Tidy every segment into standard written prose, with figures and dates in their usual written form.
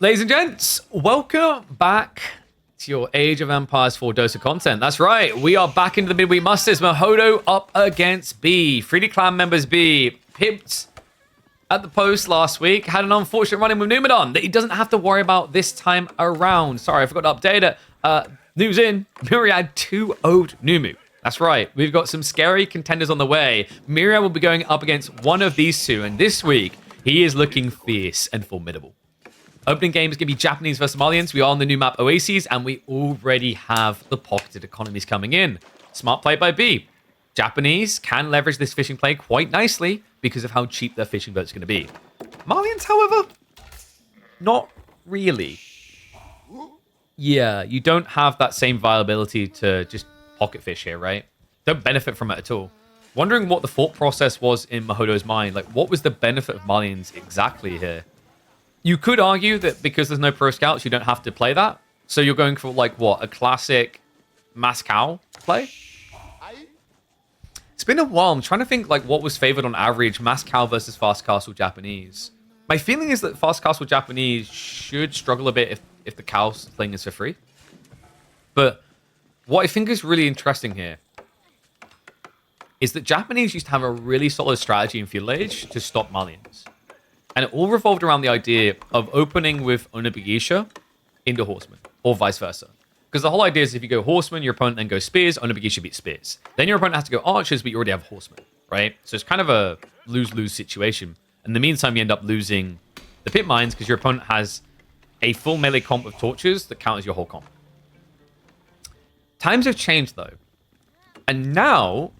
Ladies and gents, welcome back to your Age of Empires 4 dose of content. That's right, we are back into the midweek musters. Mahodo up against B. 3D clan members B pipped at the post last week. Had an unfortunate run-in with Numadon that he doesn't have to worry about this time around. Sorry, I forgot to update it. News in, Myriad 2-0'd Numu. That's right, we've got some scary contenders on the way. Myriad will be going up against one of these two, and this week, he is looking fierce and formidable. Opening game is going to be Japanese versus Malians. We are on the new map Oases, and we already have the pocketed economies coming in. Smart play by B. Japanese can leverage this fishing play quite nicely because of how cheap their fishing boat's going to be. Malians, however, not really. Yeah, you don't have that same viability to just pocket fish here, right? Don't benefit from it at all. Wondering what the thought process was in Mahodo's mind. Like, what was the benefit of Malians exactly here? You could argue that because there's no pro scouts, you don't have to play that. So you're going for, like, what? A classic Moscow play? It's been a while. I'm trying to think, like, what was favored on average, Moscow versus Fast Castle Japanese. My feeling is that Fast Castle Japanese should struggle a bit if the cow thing is for free. But what I think is really interesting here is that Japanese used to have a really solid strategy in Field Age to stop Malians. And it all revolved around the idea of opening with Onobugisha into Horseman, or vice versa. Because the whole idea is if you go Horseman, your opponent then goes Spears, Onobugisha beats Spears. Then your opponent has to go Archers, but you already have Horseman, right? So it's kind of a lose-lose situation. In the meantime, you end up losing the Pit Mines because your opponent has a full melee comp of Torches that count as your whole comp. Times have changed, though. And now,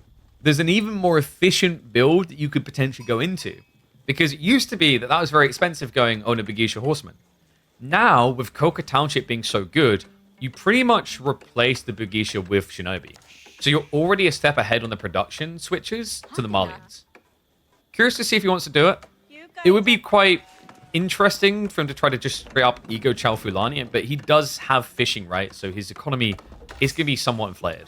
there's an even more efficient build that you could potentially go into. Because it used to be that was very expensive going Onobugisha Horseman. Now, with Koka Township being so good, you pretty much replace the Bugisha with Shinobi. So you're already a step ahead on the production switches to the Malians. Curious to see if he wants to do it. It would be quite interesting for him to try to just straight up ego Chow Fulani, but he does have fishing, right? So his economy is going to be somewhat inflated.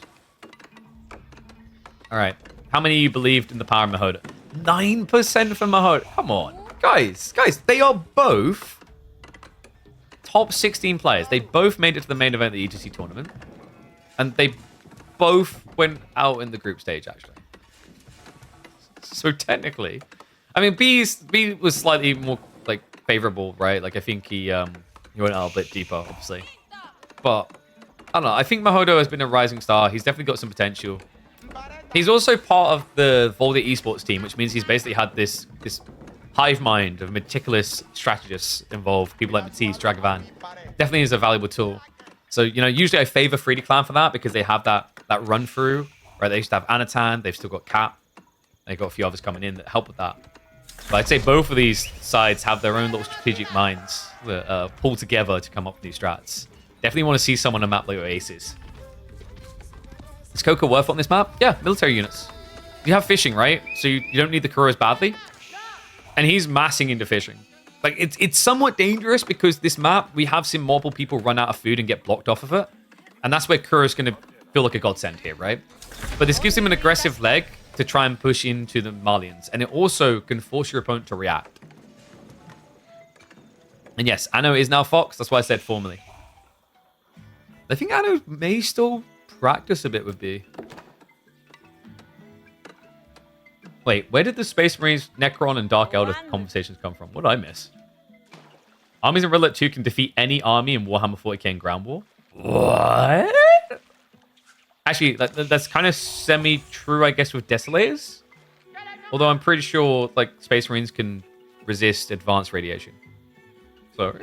All right. How many of you believed in the power of Mahodo? 9% for Mahodo. Come on. Guys, they are both top 16 players. They both made it to the main event of the ETC tournament. And they both went out in the group stage, actually. So technically, I mean, B was slightly more, like, favorable, right? Like, I think he went out a bit deeper, obviously. But, I don't know. I think Mahodo has been a rising star. He's definitely got some potential. He's also part of the Volta esports team, which means he's basically had this hive mind of meticulous strategists involved. People like Matisse, Dragavan. Definitely is a valuable tool. So, you know, usually I favor 3D Clan for that because they have that run through, right? They used to have Anatan. They've still got Cap. They've got a few others coming in that help with that. But I'd say both of these sides have their own little strategic minds that pull together to come up with new strats. Definitely want to see someone on a map like Oasis. Is Coca worth on this map? Yeah, military units. You have fishing, right? So you don't need the Kuros badly. And he's massing into fishing. Like, it's somewhat dangerous because this map, we have seen multiple people run out of food and get blocked off of it. And that's where Kuro's going to feel like a godsend here, right? But this gives him an aggressive leg to try and push into the Malians. And it also can force your opponent to react. And yes, Anno is now Fox. That's why I said formally. I think Anno may still practice a bit with B. Wait, where did the Space Marines, Necron, and Dark Elder conversations come from? What did I miss? Armies in Red Alert 2 can defeat any army in Warhammer 40k in Ground War. What? Actually, that's kind of semi-true, I guess, with Desolators. Although I'm pretty sure, like, Space Marines can resist advanced radiation. So,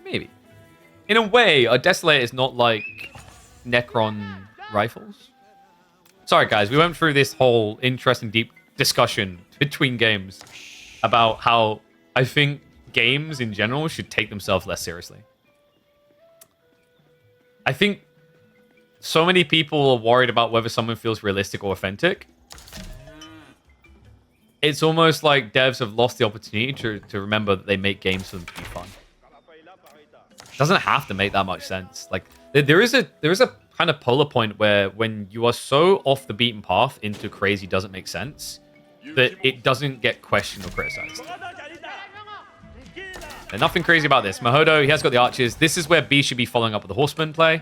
maybe. In a way, a Desolator is not like Necron rifles. Sorry, guys. We went through this whole interesting, deep discussion between games about how I think games in general should take themselves less seriously. I think so many people are worried about whether someone feels realistic or authentic. It's almost like devs have lost the opportunity to remember that they make games for them to be fun. It doesn't have to make that much sense. Like, there is a kind of polar point where when you are so off the beaten path into crazy doesn't make sense, that it doesn't get questioned or criticized. And nothing crazy about this. Mahodo, he has got the archers. This is where B should be following up with the horseman play.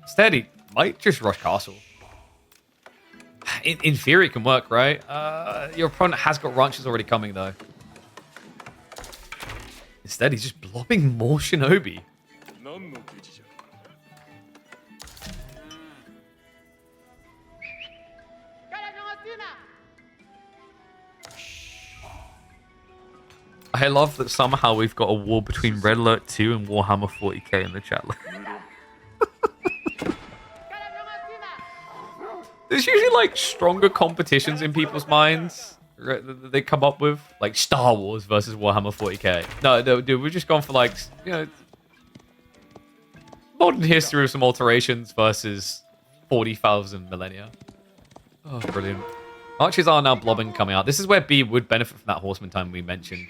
Instead, he might just rush castle. In theory, it can work, right? Your opponent has got ranches already coming, though. Instead, he's just blobbing more shinobi. I love that somehow we've got a war between Red Alert 2 and Warhammer 40k in the chat. There's usually like stronger competitions in people's minds that they come up with, like Star Wars versus Warhammer 40k. No, dude, we've just gone for like, you know, modern history with some alterations versus 40,000 millennia. Oh, brilliant. Archers are now blobbing coming out. This is where B would benefit from that horseman time we mentioned.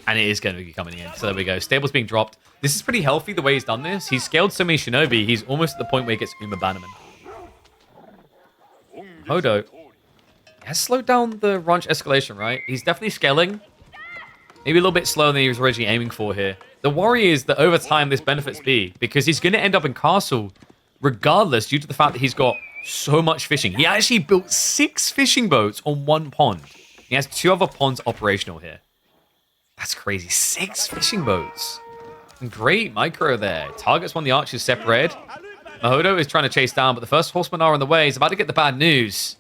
And it is going to be coming in. So there we go. Stable's being dropped. This is pretty healthy the way he's done this. He's scaled so many shinobi, he's almost at the point where he gets Uma Bannerman. Hodo has slowed down the ranch escalation, right? He's definitely scaling. Maybe a little bit slower than he was originally aiming for here. The worry is that over time this benefits B, because he's going to end up in castle regardless due to the fact that he's got so much fishing. He actually built 6 fishing boats on 1 pond. He has 2 other ponds operational here. That's crazy. 6 fishing boats. Great micro there. Targets one of the archers separated. Mahodo is trying to chase down, but the first horsemen are on the way. He's about to get the bad news.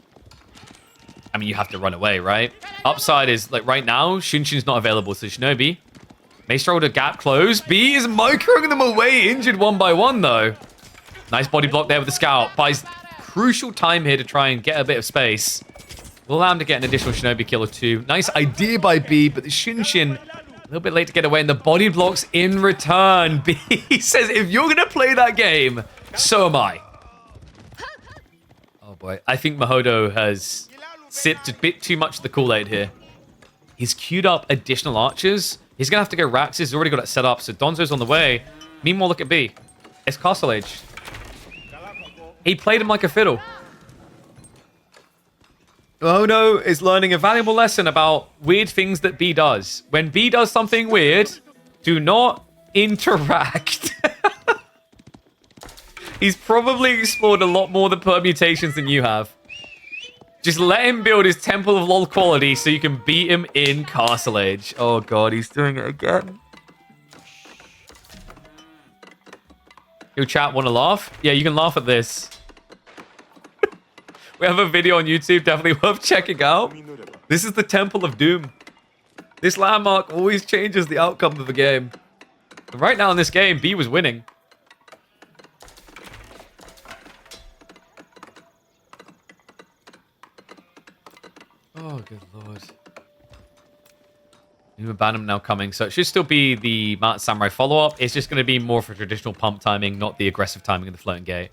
I mean, you have to run away, right? Upside is, like, right now, Shunshin's not available to Shinobi. May struggle to gap close. B is microing them away, injured 1 by 1, though. Nice body block there with the scout. Buys crucial time here to try and get a bit of space. Will allow him to get an additional Shinobi kill or 2. Nice idea by B, but the Shunshin a little bit late to get away, and the body blocks in return. B says, if you're going to play that game, so am I. Oh boy. I think Mahodo has sipped a bit too much of the Kool-Aid here. He's queued up additional archers. He's going to have to go Raxus. He's already got it set up, so Donzo's on the way. Meanwhile, look at B. It's Castle Age. He played him like a fiddle. Mahodo is learning a valuable lesson about weird things that B does. When B does something weird, do not interact. He's probably explored a lot more the permutations than you have. Just let him build his Temple of LoL quality so you can beat him in Castle Age. Oh god, he's doing it again. Yo, chat, want to laugh? Yeah, you can laugh at this. We have a video on YouTube, definitely worth checking out. This is the Temple of Doom. This landmark always changes the outcome of the game. And right now in this game, B was winning. Oh, good lord. New Bantam now coming, so it should still be the Mount Samurai follow-up. It's just going to be more for traditional pump timing, not the aggressive timing of the floating gate.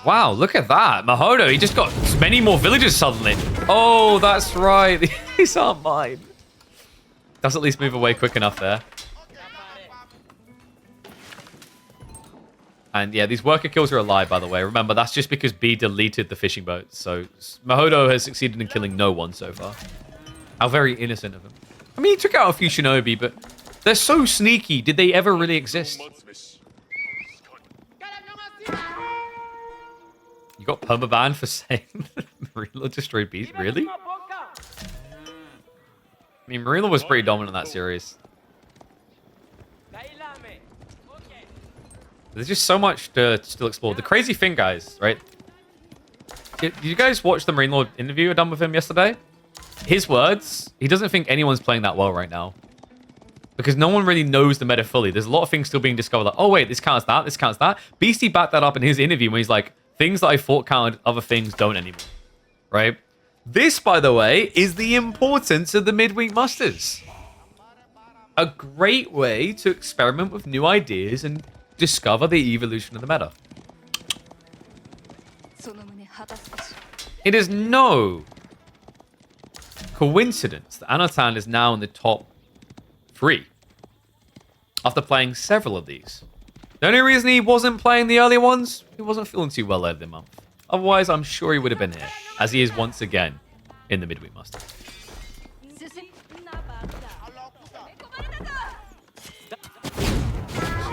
Wow, look at that. Mahodo, he just got many more villagers suddenly. Oh, that's right. These aren't mine. Does at least move away quick enough there. And yeah, these worker kills are a lie, by the way. Remember, that's just because B deleted the fishing boats. So Mahodo has succeeded in killing no one so far. How very innocent of him. I mean, he took out a few shinobi, but they're so sneaky. Did they ever really exist? You got permaban for saying Marilla destroyed beast? Really? I mean, Marilla was pretty dominant in that series. There's just so much to still explore. The crazy thing, guys, right? Did you guys watch the Marine Lord interview I done with him yesterday? His words, he doesn't think anyone's playing that well right now. Because no one really knows the meta fully. There's a lot of things still being discovered. Like, oh, wait, this counts that, this counts that. Beastie backed that up in his interview when he's like, things that I thought counted, other things don't anymore. Right? This, by the way, is the importance of the midweek musters. A great way to experiment with new ideas and discover the evolution of the meta. It is no coincidence that Anatan is now in the top 3 after playing several of these. The only reason he wasn't playing the early ones, he wasn't feeling too well earlier in the month. Otherwise, I'm sure he would have been here, as he is once again in the midweek muster.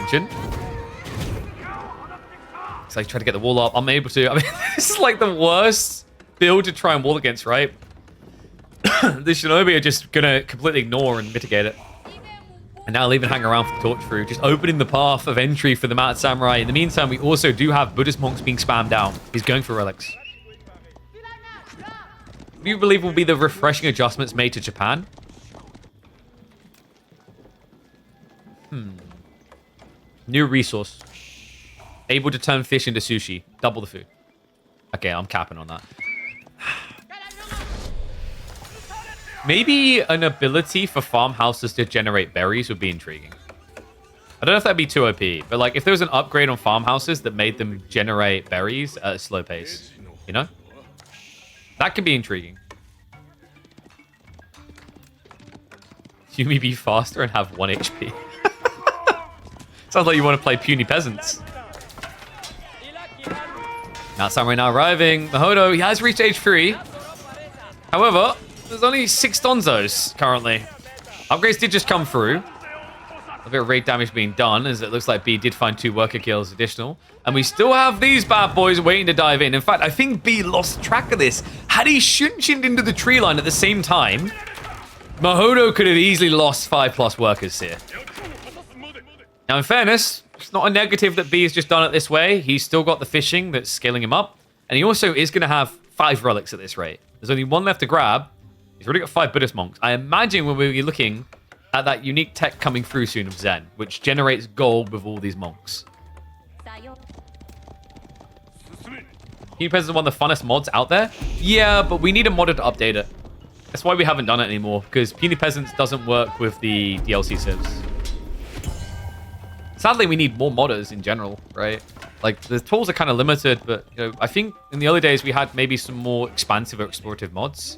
Shinchin. So I try to get the wall up. I'm able to. I mean, this is like the worst build to try and wall against, right? The Shinobi are just going to completely ignore and mitigate it. And now they'll even hang around for the torch through, just opening the path of entry for the Mad Samurai. In the meantime, we also do have Buddhist monks being spammed down. He's going for relics. Do you believe will be the refreshing adjustments made to Japan? New resource. Able to turn fish into sushi. Double the food. Okay, I'm capping on that. Maybe an ability for farmhouses to generate berries would be intriguing. I don't know if that'd be too OP, but like if there was an upgrade on farmhouses that made them generate berries at a slow pace, you know? That could be intriguing. Yumi be faster and have 1 HP. Sounds like you want to play puny peasants. Now Samurai now arriving. Mahodo, he has reached age 3. However, there's only 6 Donzos currently. Upgrades did just come through. A bit of raid damage being done, as it looks like B did find 2 worker kills additional. And we still have these bad boys waiting to dive in. In fact, I think B lost track of this. Had he shunshined into the tree line at the same time, Mahodo could have easily lost 5+ workers here. Now, in fairness, it's not a negative that B has just done it this way. He's still got the fishing that's scaling him up. And he also is going to have 5 relics at this rate. There's only 1 left to grab. He's already got 5 Buddhist monks. I imagine we'll be looking at that unique tech coming through soon of Zen, which generates gold with all these monks. Puny Peasants is one of the funnest mods out there. Yeah, but we need a modder to update it. That's why we haven't done it anymore, because Puny Peasants doesn't work with the DLC civs. Sadly, we need more modders in general, right? Like, the tools are kind of limited, but you know, I think in the early days we had maybe some more expansive or explorative mods.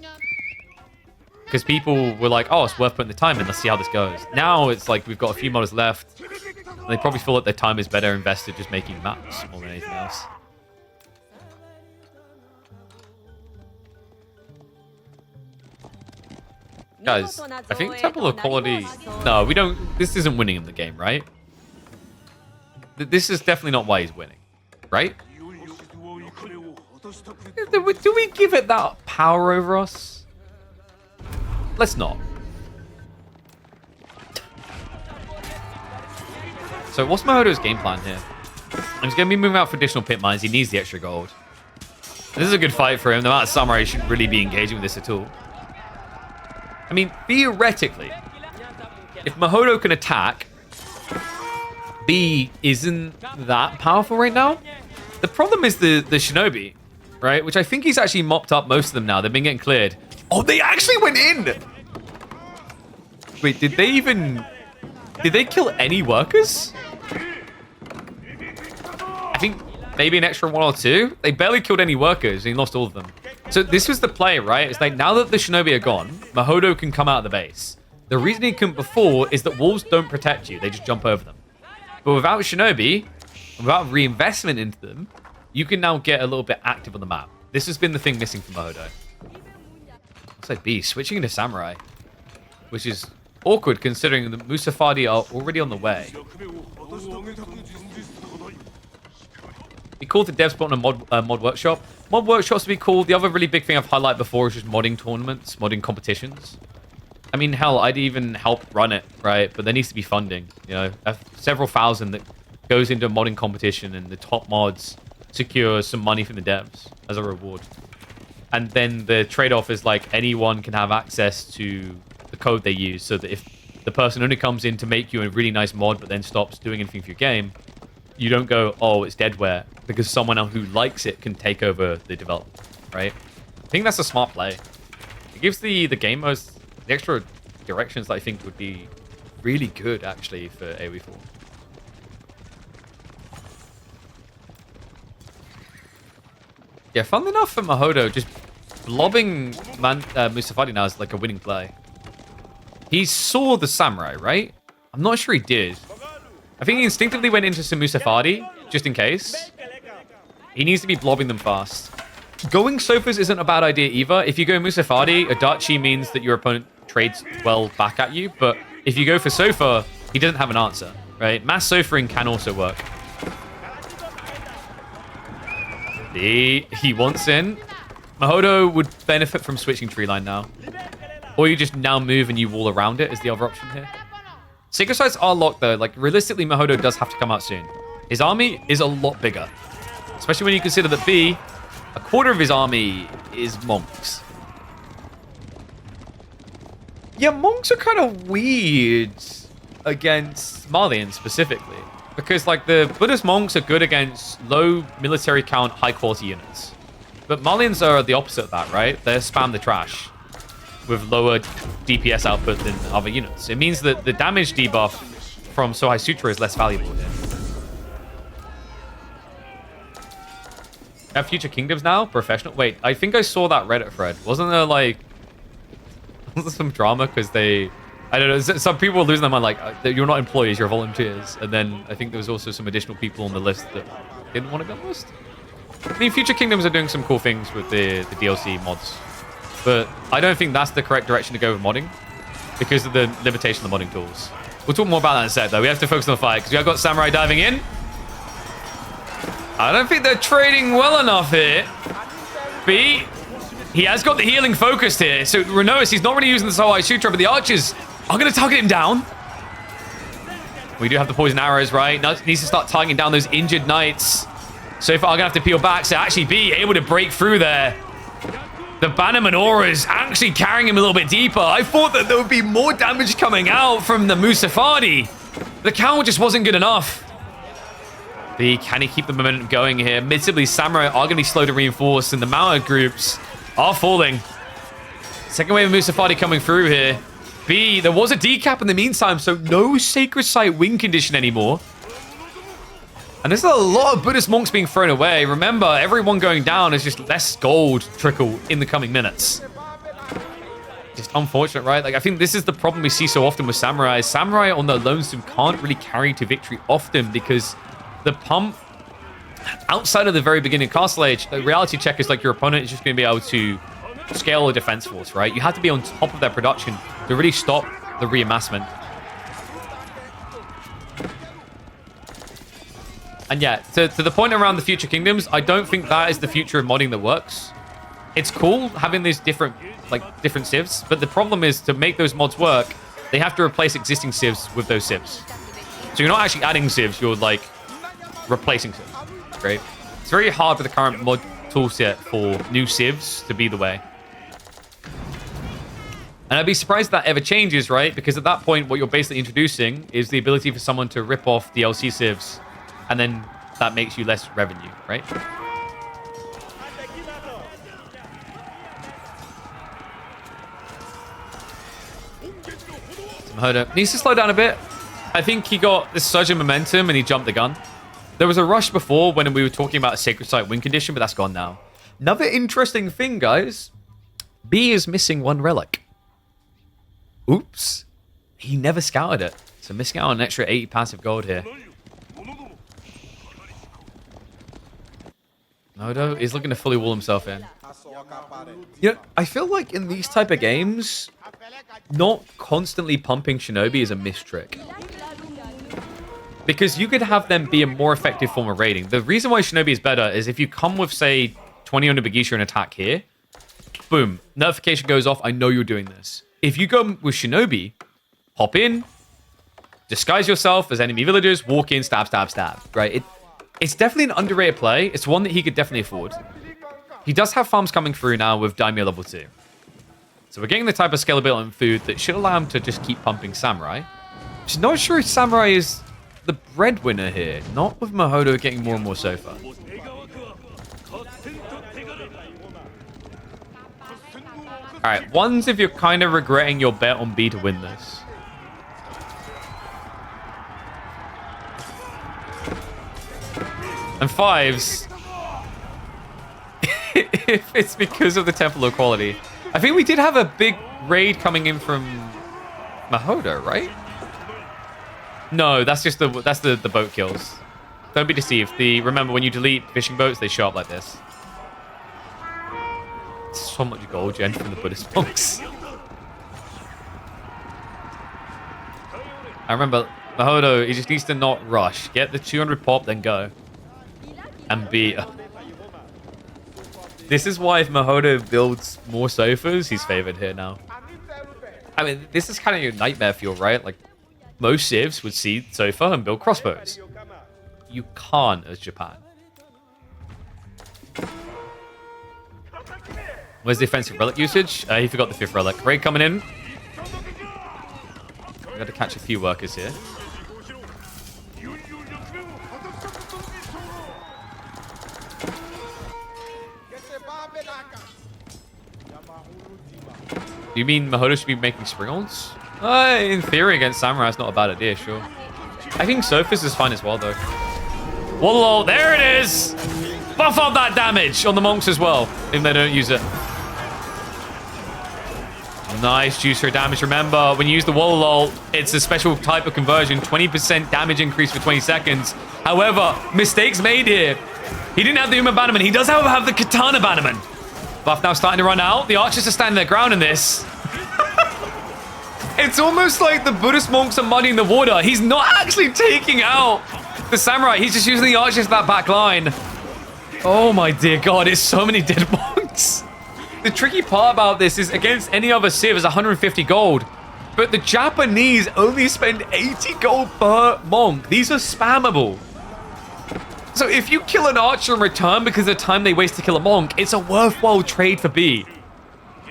Because people were like, oh, it's worth putting the time in, let's see how this goes. Now it's like we've got a few modders left, and they probably feel that their time is better invested just making maps more than anything else. Guys, I think Temple of Quality... No, we don't... This isn't winning him the game, right? This is definitely not why he's winning, right? Do we give it that power over us? Let's not. So what's Mahodo's game plan here? He's going to be moving out for additional pit mines. He needs the extra gold. This is a good fight for him. The amount of samurai shouldn't really be engaging with this at all. I mean, theoretically, if Mahodo can attack, B isn't that powerful right now. The problem is the Shinobi, right? Which I think he's actually mopped up most of them now. They've been getting cleared. Oh, they actually went in! Wait, did they kill any workers? I think maybe an extra 1 or 2. They barely killed any workers and he lost all of them. So this was the play, right? It's like now that the Shinobi are gone, Mahodo can come out of the base. The reason he couldn't before is that walls don't protect you. They just jump over them. But without Shinobi, without reinvestment into them, you can now get a little bit active on the map. This has been the thing missing from Mahodo. Looks like B switching into Samurai, which is awkward considering the Musafadi are already on the way. Be cool if the devs put on a mod workshop. Mod workshops would be cool. The other really big thing I've highlighted before is just modding tournaments, modding competitions. I mean, hell, I'd even help run it, right? But there needs to be funding, you know, several thousand that goes into a modding competition, and the top mods secure some money from the devs as a reward. And then the trade-off is like anyone can have access to the code they use, so that if the person only comes in to make you a really nice mod but then stops doing anything for your game, you don't go, oh, it's deadware, because someone else who likes it can take over the development, right? I think that's a smart play. It gives the game modes the extra directions that I think would be really good, actually, for AoE4. Yeah, funnily enough for Mahodo, just blobbing Musafadi now is like a winning play. He saw the samurai, right? I'm not sure he did. I think he instinctively went into some Musafadi, just in case. He needs to be blobbing them fast. Going sofas isn't a bad idea either. If you go Musafadi, Adachi means that your opponent trades well back at you. But if you go for sofa, he doesn't have an answer, right? Mass sofaing can also work. He wants in. Mahodo would benefit from switching tree line now. Or you just now move and you wall around it is the other option here. Sacred sites are locked though. Like realistically, Mahodo does have to come out soon. His army is a lot bigger. Especially when you consider that B, a quarter of his army is monks. Yeah, monks are kind of weird against Malians specifically. Because like the Buddhist monks are good against low military count, high quality units. But Malians are the opposite of that, right? They spam the trash with lower DPS output than other units. It means that the damage debuff from Sohai Sutra is less valuable here. Have future kingdoms now? Professional? Wait, I think I saw that Reddit thread. Wasn't there like... Was there some drama because they... I don't know, some people were losing their mind like, you're not employees, you're volunteers. And then I think there was also some additional people on the list that didn't want to be on the list. I mean, future kingdoms are doing some cool things with the DLC mods. But I don't think that's the correct direction to go with modding because of the limitation of the modding tools. We'll talk more about that in a sec, though. We have to focus on the fight because we have got Samurai diving in. I don't think they're trading well enough here. B, he has got the healing focused here. So Renois, he's not really using the Sohai Sutra, but the archers are going to target him down. We do have the poison arrows, right? Now needs to start targeting down those injured knights. So far, I'm going to have to peel back. So actually B able to break through there. The Bannerman Aura is actually carrying him a little bit deeper. I thought that there would be more damage coming out from the Musafadi. The counter just wasn't good enough. Can he keep the momentum going here? Admittedly, Samurai are going to be slow to reinforce, and the Mao groups are falling. Second wave of Musafadi coming through here. B, there was a decap in the meantime, so no Sacred Site win condition anymore. And there's a lot of Buddhist monks being thrown away. Remember, everyone going down is just less gold trickle in the coming minutes. Just unfortunate, right? Like, I think this is the problem we see so often with Samurai. Samurai on their lonesome can't really carry to victory often because the pump, outside of the very beginning of Castle Age, the reality check is like your opponent is just going to be able to scale a defense force, right? You have to be on top of their production to really stop the reamassment. And yeah, to the point around the future kingdoms, I don't think that is the future of modding that works. It's cool having these different civs, but the problem is to make those mods work, they have to replace existing civs with those civs. So you're not actually adding civs, you're like replacing civs, right? It's very hard with the current mod toolset for new civs to be the way. And I'd be surprised if that ever changes, right? Because at that point, what you're basically introducing is the ability for someone to rip off DLC civs, and then that makes you less revenue, right? Mahodo needs to slow down a bit. I think he got this surge of momentum and he jumped the gun. There was a rush before when we were talking about a Sacred Site win condition, but that's gone now. Another interesting thing, guys. B is missing one relic. Oops. He never scouted it. So missing out on an extra 80 passive gold here. Mahodo is looking to fully wall himself in. You know, I feel like in these type of games, not constantly pumping Shinobi is a missed trick. Because you could have them be a more effective form of raiding. The reason why Shinobi is better is if you come with, say, 20 on a Bagisha and attack here, boom, notification goes off, I know you're doing this. If you go with Shinobi, hop in, disguise yourself as enemy villagers, walk in, stab, stab, stab, right? It's definitely an underrated play. It's one that he could definitely afford. He does have farms coming through now with Daimyo level 2. So we're getting the type of scalability and food that should allow him to just keep pumping Samurai. Just not sure if Samurai is the breadwinner here. Not with Mahodo getting more and more so far. Alright, ones if you're kind of regretting your bet on B to win this. And fives, if it's because of the Temple of Quality. I think we did have a big raid coming in from Mahodo, right? No, that's just the boat kills. Don't be deceived. Remember, when you delete fishing boats, they show up like this. So much gold gen from the Buddhist monks. I remember Mahodo, he just needs to not rush. Get the 200 pop, then go. And be... This is why if Mahodo builds more sofas, he's favored here now. I mean, this is kind of your nightmare fuel, right? Like, most civs would see sofa and build crossbows. You can't as Japan. Where's the offensive relic usage? He forgot the 5th relic. Raid coming in. We got to catch a few workers here. Do you mean Mahodo should be making springles? In theory, against Samurai, it's not a bad idea, sure. I think Sophis is fine as well, though. Whoa, there it is! Buff up that damage on the monks as well, if they don't use it. Nice juicer damage. Remember, when you use the Wololol, it's a special type of conversion. 20% damage increase for 20 seconds. However, mistakes made here. He didn't have the Uma Bannerman. He does, however, have the Katana Bannerman. Buff now starting to run out. The archers are standing their ground in this. It's almost like the Buddhist monks are muddying the water. He's not actually taking out the samurai. He's just using the archers for that back line. Oh my dear God, it's so many dead monks. The tricky part about this is against any other civ is 150 gold. But the Japanese only spend 80 gold per monk. These are spammable. So if you kill an archer in return because of the time they waste to kill a monk, it's a worthwhile trade for B.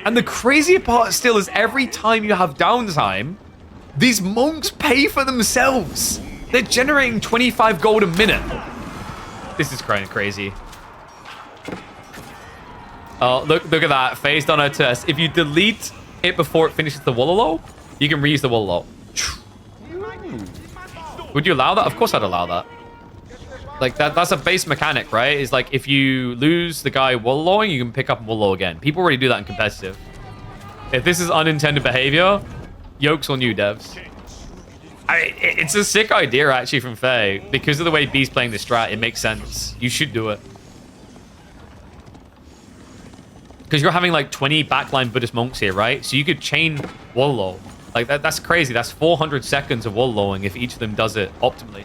And the crazier part still is every time you have downtime, these monks pay for themselves. They're generating 25 gold a minute. This is kind of crazy. Oh, look at that. Phased on our test. If you delete it before it finishes the Wololo, you can reuse the Wololo. Would you allow that? Of course I'd allow that. Like, that's a base mechanic, right? Is like, if you lose the guy Wololoing, you can pick up Wololo again. People already do that in competitive. If this is unintended behavior, yoke's on you, devs. It's a sick idea, actually, from Faye. Because of the way B's playing the strat, it makes sense. You should do it. Because you're having, like, 20 backline Buddhist monks here, right? So you could chain Wololo. Like, that's crazy. That's 400 seconds of Wololoing if each of them does it optimally.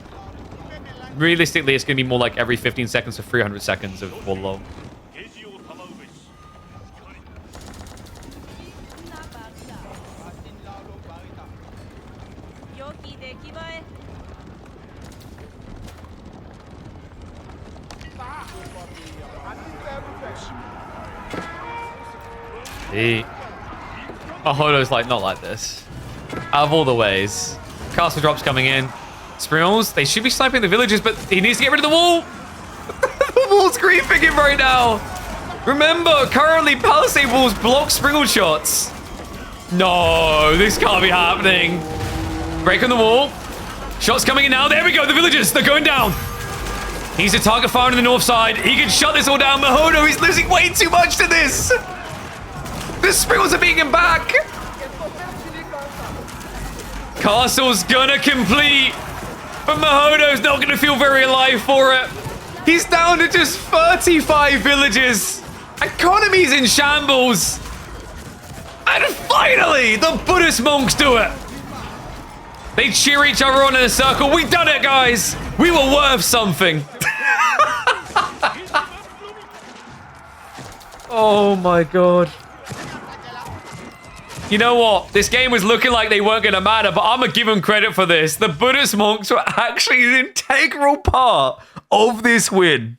Realistically, it's going to be more like every 15 seconds to 300 seconds of Wololo. Mahodo's like, not like this. Out of all the ways. Castle drops coming in. Springles, they should be sniping the villagers, but he needs to get rid of the wall. The wall's griefing him right now. Remember, currently palisade walls block Springle shots. No, this can't be happening. Break on the wall. Shots coming in now. There we go, the villagers, they're going down. He's a target fire on the north side. He can shut this all down. Mahodo, he's losing way too much to this. The Sprinkles are beating him back. Castle's gonna complete. But Mahodo's not gonna feel very alive for it. He's down to just 35 villages. Economy's in shambles. And finally, the Buddhist monks do it. They cheer each other on in a circle. We done it, guys. We were worth something. Oh my God. You know what? This game was looking like they weren't going to matter, but I'm going to give them credit for this. The Buddhist monks were actually an integral part of this win.